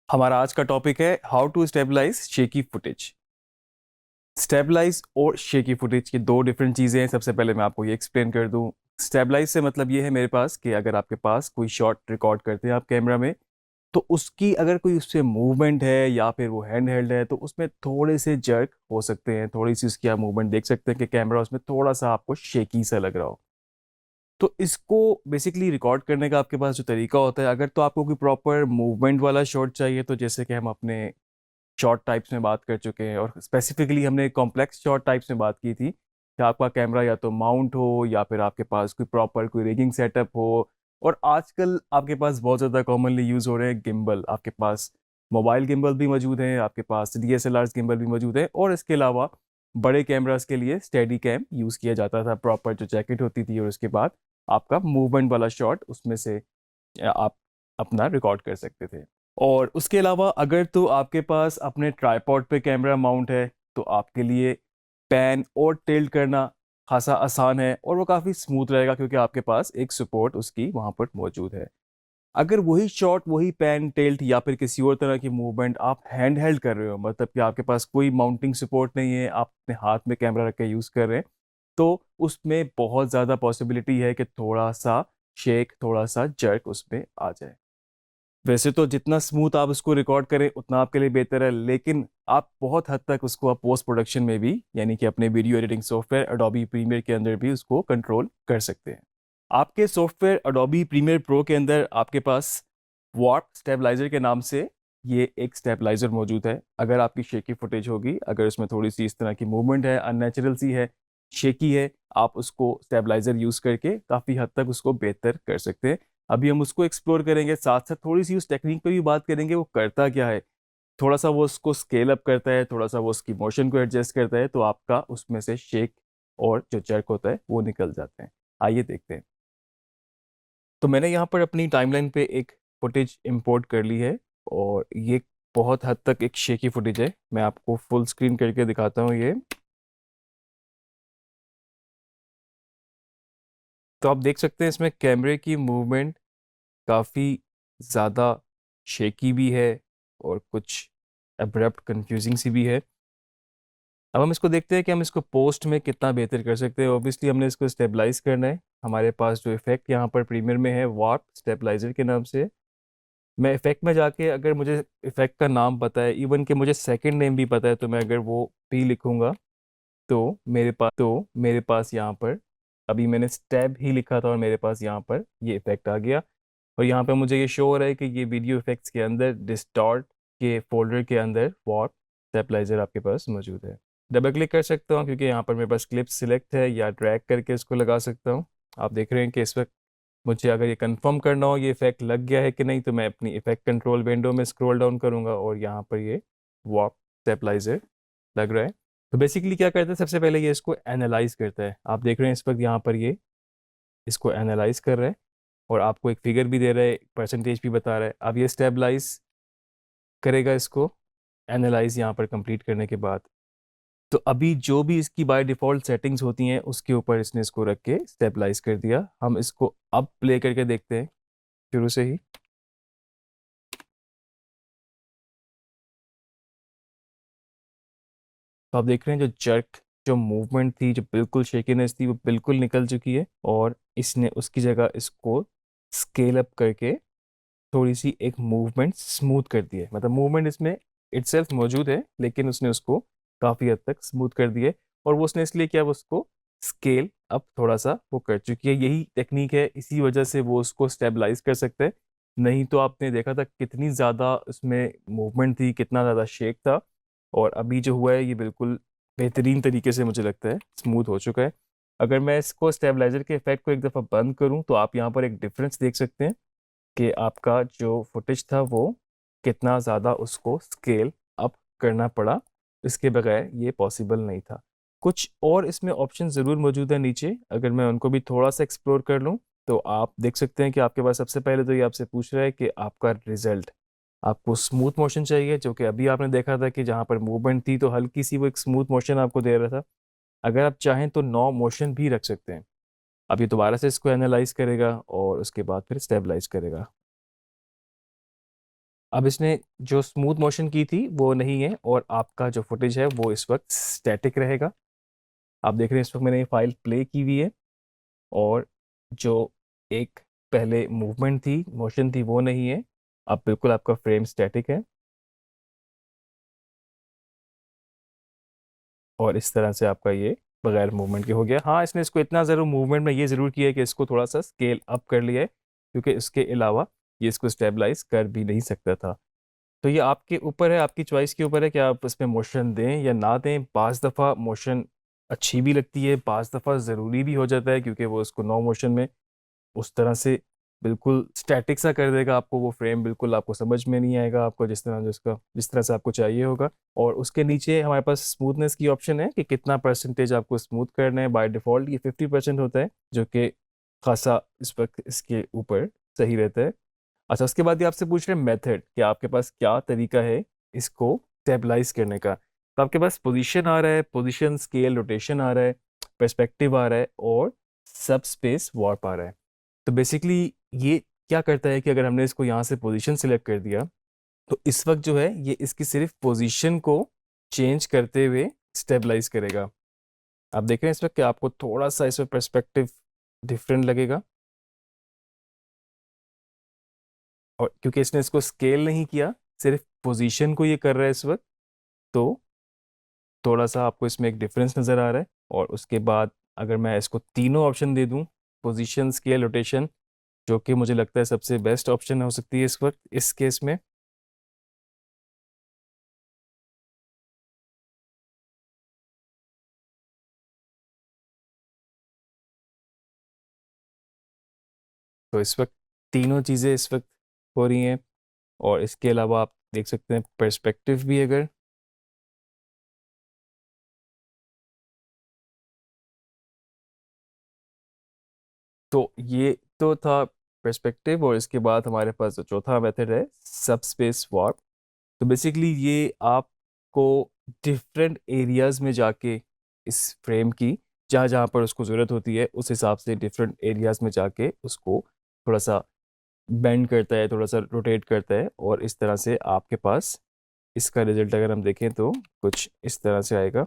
हमारा आज का टॉपिक है how to stabilise shaky footage. Stabilise और शेकी फुटेज की दो डिफरेंट चीज़ें हैं। सबसे पहले मैं आपको ये एक्सप्लेन कर दूं। स्टेबलाइज से मतलब ये है मेरे पास कि अगर आपके पास कोई शॉट रिकॉर्ड करते हैं आप कैमरा में, तो उसकी अगर कोई उससे मूवमेंट है या फिर वो हैंड हेल्ड है तो उसमें थोड़े से जर्क हो सकते हैं, थोड़ी सी उसकी आप मूवमेंट देख सकते हैं कि कैमरा उसमें थोड़ा सा आपको शेकी सा लग रहा हो। तो इसको बेसिकली रिकॉर्ड करने का आपके पास जो तरीका होता है, अगर तो आपको कोई प्रॉपर मूवमेंट वाला शॉट चाहिए, तो जैसे कि हम अपने शॉर्ट टाइप्स में बात कर चुके हैं और स्पेसिफिकली हमने कॉम्प्लेक्स शॉर्ट टाइप्स में बात की थी कि आपका कैमरा या तो माउंट हो या फिर आपके पास कोई प्रॉपर कोई रिगिंग सेटअप हो। और आजकल आपके पास बहुत ज़्यादा कॉमनली यूज़ हो रहे हैं गिम्बल। आपके पास मोबाइल गिम्बल भी मौजूद हैं, आपके पास डीएसएलआर गिम्बल भी मौजूद हैं, और इसके अलावा बड़े कैमरास के लिए स्टेडी कैम यूज़ किया जाता था, प्रॉपर जो जैकेट होती थी, और उसके बाद आपका मूवमेंट वाला शॉट उसमें से आप अपना रिकॉर्ड कर सकते थे। और उसके अलावा अगर तो आपके पास अपने ट्राइपॉड पे कैमरा माउंट है, तो आपके लिए पैन और टिल्ट करना खासा आसान है और वो काफ़ी स्मूथ रहेगा, क्योंकि आपके पास एक सपोर्ट उसकी वहाँ पर मौजूद है। अगर वही शॉट, वही पैन टिल्ट या फिर किसी और तरह की मूवमेंट आप हैंड हेल्ड कर रहे हो, मतलब कि आपके पास कोई माउंटिंग सपोर्ट नहीं है, आप अपने हाथ में कैमरा रख के यूज़ कर रहे हैं, तो उसमें बहुत ज़्यादा पॉसिबिलिटी है कि थोड़ा सा शेक, थोड़ा सा जर्क उसमें आ जाए। वैसे तो जितना स्मूथ आप उसको रिकॉर्ड करें उतना आपके लिए बेहतर है, लेकिन आप बहुत हद तक उसको आप पोस्ट प्रोडक्शन में भी, यानी कि अपने video editing software Adobe Premiere के अंदर भी उसको कंट्रोल कर सकते हैं। आपके सॉफ्टवेयर अडोबी प्रीमियर प्रो के अंदर आपके पास वार्प स्टेबलाइजर के नाम से ये एक स्टेबलाइजर मौजूद है। अगर आपकी शेकी फुटेज होगी, अगर उसमें थोड़ी सी इस तरह की मूवमेंट है, अननेचुरल सी है, शेकी है, आप उसको स्टेबलाइजर यूज करके काफी हद तक उसको बेहतर कर सकते हैं। अभी हम उसको एक्सप्लोर करेंगे, साथ साथ थोड़ी सी उस टेक्निक पे भी बात करेंगे वो करता क्या है। थोड़ा सा वो उसको स्केल अप करता है, थोड़ा सा वो उसकी मोशन को एडजस्ट करता है, तो आपका उसमें से शेक और जो जर्क होता है वो निकल जाते हैं। आइए देखते हैं। तो मैंने यहाँ पर अपनी टाइमलाइन पे एक फुटेज इंपोर्ट कर ली है, और ये बहुत हद तक एक शेकी फुटेज है। मैं आपको फुल स्क्रीन करके दिखाता हूँ ये। तो आप देख सकते हैं इसमें कैमरे की मूवमेंट काफ़ी ज़्यादा शेकी भी है और कुछ अब्रप्ट कंफ्यूजिंग सी भी है। अब हम इसको देखते हैं कि हम इसको पोस्ट में कितना बेहतर कर सकते हैं। ऑब्वियसली हमने इसको स्टेबलाइज करना है। हमारे पास जो इफेक्ट यहाँ पर प्रीमियर में है वार्प स्टेबलाइजर के नाम से, मैं इफेक्ट में जाके, अगर मुझे इफेक्ट का नाम पता है, इवन कि मुझे सेकंड नेम भी पता है, तो मैं अगर वो भी लिखूंगा तो मेरे पास यहाँ पर, अभी मैंने स्टेब ही लिखा था और मेरे पास यहाँ पर ये इफेक्ट आ गया। और यहाँ पे मुझे ये शो हो रहा है कि ये वीडियो इफेक्ट्स के अंदर डिस्टॉर्ट के फोल्डर के अंदर वार्प स्टेबलाइजर आपके पास मौजूद है। डबल क्लिक कर सकता हूँ क्योंकि यहाँ पर मेरे पास क्लिप सिलेक्ट है, या ड्रैग करके इसको लगा सकता हूँ। आप देख रहे हैं कि इस वक्त मुझे अगर ये कंफर्म करना हो ये इफेक्ट लग गया है कि नहीं, तो मैं अपनी इफेक्ट कंट्रोल विंडो में स्क्रॉल डाउन करूंगा और यहाँ पर ये वार्प स्टेबलाइजर लग रहा है। तो बेसिकली क्या करता है, सबसे पहले ये इसको एनालाइज करता है। आप देख रहे हैं इस वक्त यहाँ पर ये इसको एनालाइज कर रहा है, और आपको एक फिगर भी दे रहा है, परसेंटेज भी बता रहा है। अब ये स्टेबलाइज करेगा इसको, एनालाइज यहाँ पर कंप्लीट करने के बाद। तो अभी जो भी इसकी बाय डिफ़ॉल्ट सेटिंग्स होती हैं उसके ऊपर इसने इसको रख के स्टेबलाइज कर दिया। हम इसको अब प्ले करके देखते हैं शुरू से ही। तो आप देख रहे हैं जो जर्क, जो मूवमेंट थी, जो बिल्कुल शेकीनेस थी, वो बिल्कुल निकल चुकी है, और इसने उसकी जगह इसको स्केल अप करके थोड़ी सी एक मूवमेंट स्मूथ कर दी है। मतलब मूवमेंट इसमें इटसेल्फ मौजूद है, लेकिन उसने उसको काफ़ी हद तक स्मूथ कर दिया है। और वो उसने इसलिए किया, वो उसको स्केल अप थोड़ा सा वो कर चुकी है। यही टेक्निक है, इसी वजह से वो उसको स्टेबलाइज कर सकते हैं। नहीं तो आपने देखा था कितनी ज़्यादा उसमें मूवमेंट थी, कितना ज़्यादा शेक था। और अभी जो हुआ है ये बिल्कुल बेहतरीन तरीके से मुझे लगता है स्मूथ हो चुका है। अगर मैं इसको स्टेबलाइजर के इफेक्ट को एक दफ़ा बंद करूं, तो आप यहाँ पर एक डिफरेंस देख सकते हैं कि आपका जो फुटेज था वो कितना ज़्यादा उसको स्केल अप करना पड़ा। इसके बगैर ये पॉसिबल नहीं था। कुछ और इसमें ऑप्शन ज़रूर मौजूद है नीचे, अगर मैं उनको भी थोड़ा सा एक्सप्लोर कर लूँ, तो आप देख सकते हैं कि आपके पास सबसे पहले तो ये आपसे पूछ रहा है कि आपका रिजल्ट, आपको स्मूथ मोशन चाहिए, जो कि अभी आपने देखा था कि जहाँ पर मूवमेंट थी तो हल्की सी वो एक स्मूथ मोशन आपको दे रहा था। अगर आप चाहें तो नो मोशन भी रख सकते हैं। अब ये दोबारा से इसको एनालाइज करेगा और उसके बाद फिर स्टेबलाइज करेगा। अब इसने जो स्मूथ मोशन की थी वो नहीं है, और आपका जो फुटेज है वो इस वक्त स्टैटिक रहेगा। आप देख रहे हैं इस वक्त मैंने ये फाइल प्ले की हुई है, और जो एक पहले मूवमेंट थी, मोशन थी, वो नहीं है। अब बिल्कुल आपका फ्रेम स्टैटिक है, और इस तरह से आपका ये बगैर मूवमेंट के हो गया। हाँ, इसने इसको इतना ज़रूर मूवमेंट में ये ज़रूर किया है कि इसको थोड़ा सा स्केल अप कर लिया है, क्योंकि इसके अलावा ये इसको स्टेबलाइज कर भी नहीं सकता था। तो ये आपके ऊपर है, आपकी चॉइस के ऊपर है कि आप इसमें मोशन दें या ना दें। बाज़ दफ़ा मोशन अच्छी भी लगती है, बाज़ दफ़ा ज़रूरी भी हो जाता है, क्योंकि वो इसको नो मोशन में उस तरह से बिल्कुल स्टैटिक सा कर देगा आपको। वो फ्रेम बिल्कुल आपको समझ में नहीं आएगा, आपको जिस तरह से आपको चाहिए होगा। और उसके नीचे हमारे पास स्मूथनेस की ऑप्शन है कि कितना परसेंटेज आपको स्मूथ करना है। बाय डिफ़ॉल्ट ये 50% होता है, जो कि खासा इस वक्त इसके ऊपर सही रहता है। अच्छा, उसके बाद ये आपसे पूछ रहे हैं मेथड, कि आपके पास क्या तरीका है इसको स्टेबलाइज करने का। तो आपके पास पोजीशन आ रहा है, पोजीशन, स्केल, रोटेशन आ रहा है, पर्सपेक्टिव आ रहा है, और सब स्पेस वार्प आ रहा है। तो बेसिकली ये क्या करता है कि अगर हमने इसको यहाँ से पोजीशन सिलेक्ट कर दिया, तो इस वक्त जो है ये इसकी सिर्फ पोजीशन को चेंज करते हुए स्टेबलाइज करेगा। आप देख रहे हैं इस वक्त कि आपको थोड़ा सा इसमें पर्सपेक्टिव डिफरेंट लगेगा, और क्योंकि इसने इसको स्केल नहीं किया, सिर्फ पोजीशन को ये कर रहा है इस वक्त, तो थोड़ा सा आपको इसमें एक डिफरेंस नज़र आ रहा है। और उसके बाद अगर मैं इसको तीनों ऑप्शन दे दूं, पोजीशन, स्केल, रोटेशन, जो कि मुझे लगता है सबसे बेस्ट ऑप्शन हो सकती है इस वक्त इस केस में। तो इस वक्त तीनों चीज़ें इस वक्त हो रही हैं, और इसके अलावा आप देख सकते हैं पर्सपेक्टिव भी। अगर तो ये तो था पर्सपेक्टिव, और इसके बाद हमारे पास जो चौथा मेथड है सब स्पेस वार्प। तो बेसिकली ये आपको डिफरेंट एरियाज में जाके इस फ्रेम की, जहाँ जहाँ पर उसको ज़रूरत होती है उस हिसाब से डिफरेंट एरियाज में जाके उसको थोड़ा सा बेंड करता है, थोड़ा सा रोटेट करता है, और इस तरह से आपके पास इसका रिजल्ट अगर हम देखें तो कुछ इस तरह से आएगा।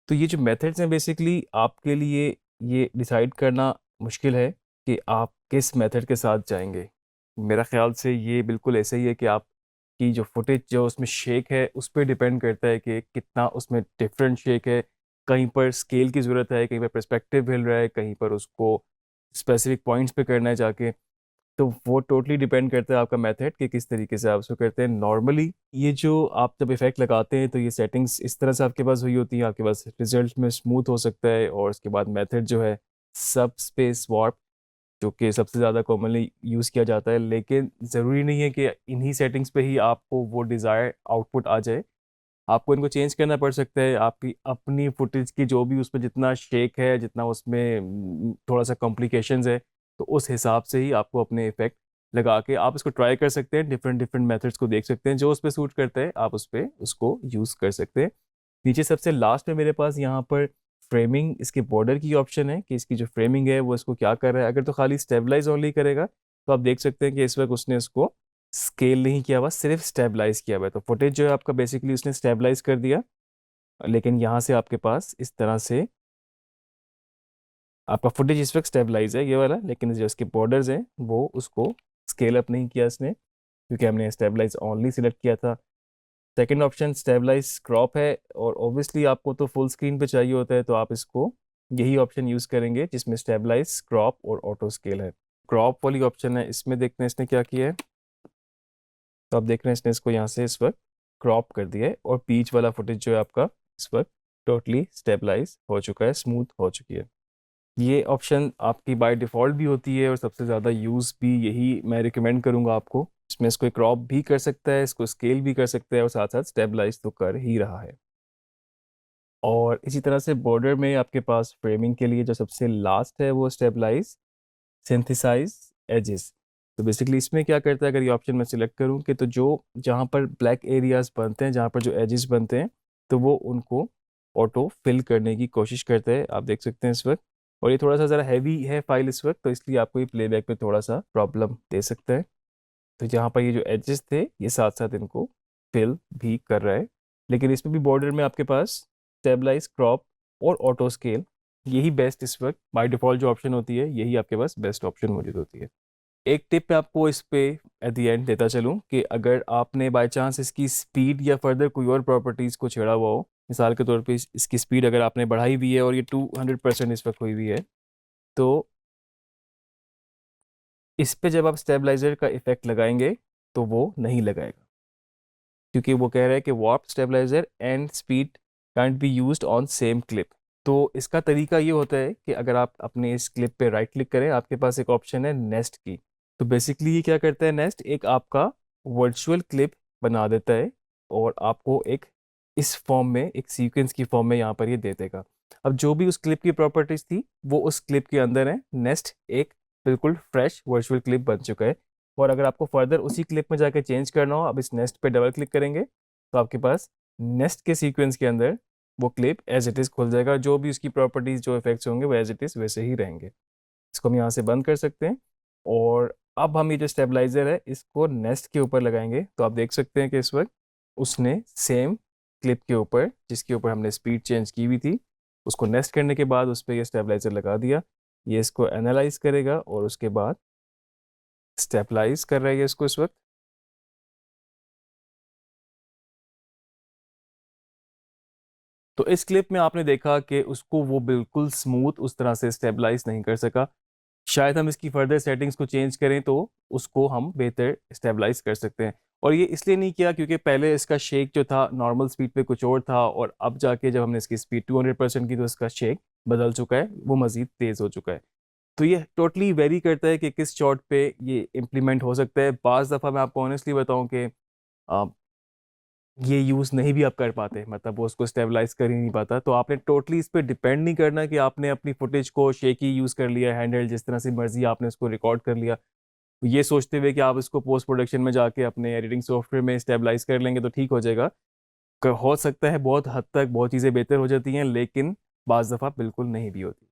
तो ये जो मेथड्स हैं बेसिकली आपके लिए ये डिसाइड करना मुश्किल है कि आप किस मेथड के साथ जाएंगे। मेरा ख्याल से ये बिल्कुल ऐसे ही है कि आपकी जो फुटेज जो उसमें शेक है उस पर डिपेंड करता है कि कितना उसमें डिफरेंट शेक है। कहीं पर स्केल की ज़रूरत है, कहीं पर पर्सपेक्टिव हिल रहा है, कहीं पर उसको स्पेसिफिक पॉइंट्स पे करना है जाके। तो वो टोटली डिपेंड करता है आपका मेथड कि किस तरीके से आप उसको करते हैं। नॉर्मली ये जो आप जब इफेक्ट लगाते हैं तो ये सेटिंग्स इस तरह से आपके पास हुई होती हैं, आपके पास रिजल्ट में स्मूथ हो सकता है। और उसके बाद मेथड जो है सब स्पेस वार्प, जो कि सबसे ज़्यादा कॉमनली यूज़ किया जाता है। लेकिन ज़रूरी नहीं है कि इन्हीं सेटिंग्स पे ही आपको वो डिज़ायर आउटपुट आ जाए। आपको इनको चेंज करना पड़ सकता है। आपकी अपनी फुटेज की जो भी उसमें जितना शेक है, जितना उसमें थोड़ा सा कॉम्प्लिकेशंस है, तो उस हिसाब से ही आपको अपने इफेक्ट लगा के आप इसको ट्राई कर सकते हैं। डिफरेंट डिफरेंट मेथड्स को देख सकते हैं, जो उस पर सूट करता है आप उस पर उसको यूज़ कर सकते हैं। नीचे सबसे लास्ट में मेरे पास यहाँ पर फ्रेमिंग, इसके बॉर्डर की ऑप्शन है कि इसकी जो फ्रेमिंग है वो इसको क्या कर रहा है। अगर तो खाली स्टेबलाइज ओनली करेगा तो आप देख सकते हैं कि इस वक्त उसने इसको स्केल नहीं किया हुआ, सिर्फ स्टेबलाइज किया हुआ है। तो फुटेज जो है आपका बेसिकली उसने स्टेबलाइज कर दिया, लेकिन यहाँ से आपके पास इस तरह से आपका फुटेज इस वक्त स्टेबलाइज है ये वाला, लेकिन जो इसके बॉर्डर्स हैं वो उसको स्केल अप नहीं किया इसने, क्योंकि हमने स्टेबलाइज ओनली सिलेक्ट किया था। सेकंड ऑप्शन स्टेबलाइज क्रॉप है, और ऑब्वियसली आपको तो फुल स्क्रीन पे चाहिए होता है, तो आप इसको यही ऑप्शन यूज़ करेंगे जिसमें स्टेबलाइज, क्रॉप और ऑटो स्केल है। क्रॉप वाली ऑप्शन है, इसमें देखते हैं इसने क्या किया है। तो आप देख रहे हैं इसने इसको यहाँ से इस वक्त क्रॉप कर दिया है, और बीच वाला फुटेज जो है आपका इस वक्त टोटली स्टेबलाइज हो चुका है, स्मूथ हो चुकी है। ये ऑप्शन आपकी बाय डिफ़ॉल्ट भी होती है, और सबसे ज़्यादा यूज़ भी यही मैं रिकमेंड करूँगा आपको। इसमें इसको क्रॉप भी कर सकता है, इसको स्केल भी कर सकता है, और साथ साथ स्टेबलाइज तो कर ही रहा है। और इसी तरह से बॉर्डर में आपके पास फ्रेमिंग के लिए जो सबसे लास्ट है वो स्टेबलाइज सिंथेसाइज एजेस। तो बेसिकली इसमें क्या करता है, अगर ये ऑप्शन मैं सिलेक्ट करूँ कि तो जो जहाँ पर ब्लैक एरियाज बनते हैं, जहाँ पर जो एजेस बनते हैं, तो वो उनको ऑटो फिल करने की कोशिश करता है, आप देख सकते हैं इस वक्त। और ये थोड़ा सा ज़रा हैवी है फाइल इस वक्त, तो इसलिए आपको ये प्लेबैक में थोड़ा सा प्रॉब्लम दे सकता है। तो यहाँ पर ये जो एजेस थे ये साथ साथ इनको फिल भी कर रहा है। लेकिन इसमें भी बॉर्डर में आपके पास स्टेबलाइज, क्रॉप और ऑटो स्केल, यही बेस्ट इस वक्त बाय डिफ़ॉल्ट जो ऑप्शन होती है, यही आपके पास बेस्ट ऑप्शन मौजूद होती है। एक टिप मैं आपको इस पे एट द एंड देता चलूँ कि अगर आपने बाय चांस इसकी स्पीड या फर्दर कोई और प्रॉपर्टीज़ को छेड़ा हुआ हो, मिसाल के तौर पे इसकी स्पीड अगर आपने बढ़ाई हुई है और ये 200% इस वक्त हुई हुई है, तो इस पे जब आप स्टेबलाइजर का इफेक्ट लगाएंगे तो वो नहीं लगाएगा, क्योंकि वो कह रहा है कि warp stabilizer and speed can't be used on same clip. तो इसका तरीका ये होता है कि अगर आप अपने इस क्लिप पे राइट क्लिक करें, आपके पास एक ऑप्शन है नेस्ट की। तो बेसिकली ये क्या करता है, नेस्ट एक आपका वर्चुअल क्लिप बना देता है और आपको एक इस फॉर्म में, एक सीक्वेंस की फॉर्म में यहाँ पर ये दे देगा। अब जो भी उस क्लिप की प्रॉपर्टीज थी वो उस क्लिप के अंदर है, नेस्ट एक बिल्कुल फ्रेश वर्चुअल क्लिप बन चुका है। और अगर आपको फर्दर उसी क्लिप में जाकर चेंज करना हो, आप इस नेस्ट पे डबल क्लिक करेंगे तो आपके पास नेस्ट के सीक्वेंस के अंदर वो क्लिप एज इट इज़ खुल जाएगा। जो भी उसकी प्रॉपर्टीज, जो इफेक्ट्स होंगे वो एज इट इज़ वैसे ही रहेंगे। इसको हम यहाँ से बंद कर सकते हैं। और अब हम ये जो स्टेबलाइजर है इसको नेस्ट के ऊपर लगाएंगे, तो आप देख सकते हैं कि इस वक्त उसने सेम क्लिप के ऊपर, जिसके ऊपर हमने स्पीड चेंज की हुई थी, उसको नेस्ट करने के बाद उस पर ये स्टेबलाइजर लगा दिया। ये इसको एनालाइज करेगा और उसके बाद स्टेबलाइज कर रहा है इसको इस वक्त। तो इस क्लिप में आपने देखा कि उसको वो बिल्कुल स्मूथ उस तरह से स्टेबलाइज नहीं कर सका। शायद हम इसकी फर्दर सेटिंग्स को चेंज करें तो उसको हम बेहतर स्टेबलाइज कर सकते हैं। और ये इसलिए नहीं किया क्योंकि पहले इसका शेक जो था नॉर्मल स्पीड पे कुछ और था, और अब जाके जब हमने इसकी स्पीड 200% की तो इसका शेक बदल चुका है, वो मज़ीद तेज़ हो चुका है। तो ये टोटली वेरी करता है कि किस शॉट पे ये इम्प्लीमेंट हो सकता है। बाज़ दफ़ा मैं आपको ऑनेस्टली बताऊं कि ये यूज़ नहीं भी आप कर पाते, मतलब वो उसको स्टेबलाइज कर ही नहीं पाता। तो आपने टोटली इस पर डिपेंड नहीं करना कि आपने अपनी फुटेज को शेकी यूज़ कर लिया, हैंडल जिस तरह से मर्जी आपने उसको रिकॉर्ड कर लिया, ये सोचते हुए कि आप इसको पोस्ट प्रोडक्शन में जाके अपने एडिटिंग सॉफ्टवेयर में स्टेबलाइज कर लेंगे तो ठीक हो जाएगा। हो सकता है बहुत हद तक बहुत चीज़ें बेहतर हो जाती हैं, लेकिन बाज़ दफ़ा बिल्कुल नहीं भी होती।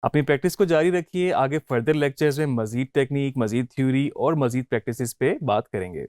अपनी प्रैक्टिस को जारी रखिए, आगे फर्दर लेक्चर्स में मज़ीद टेक्निक, मज़ीद थ्योरी और मज़ीद प्रैक्टिस पे बात करेंगे।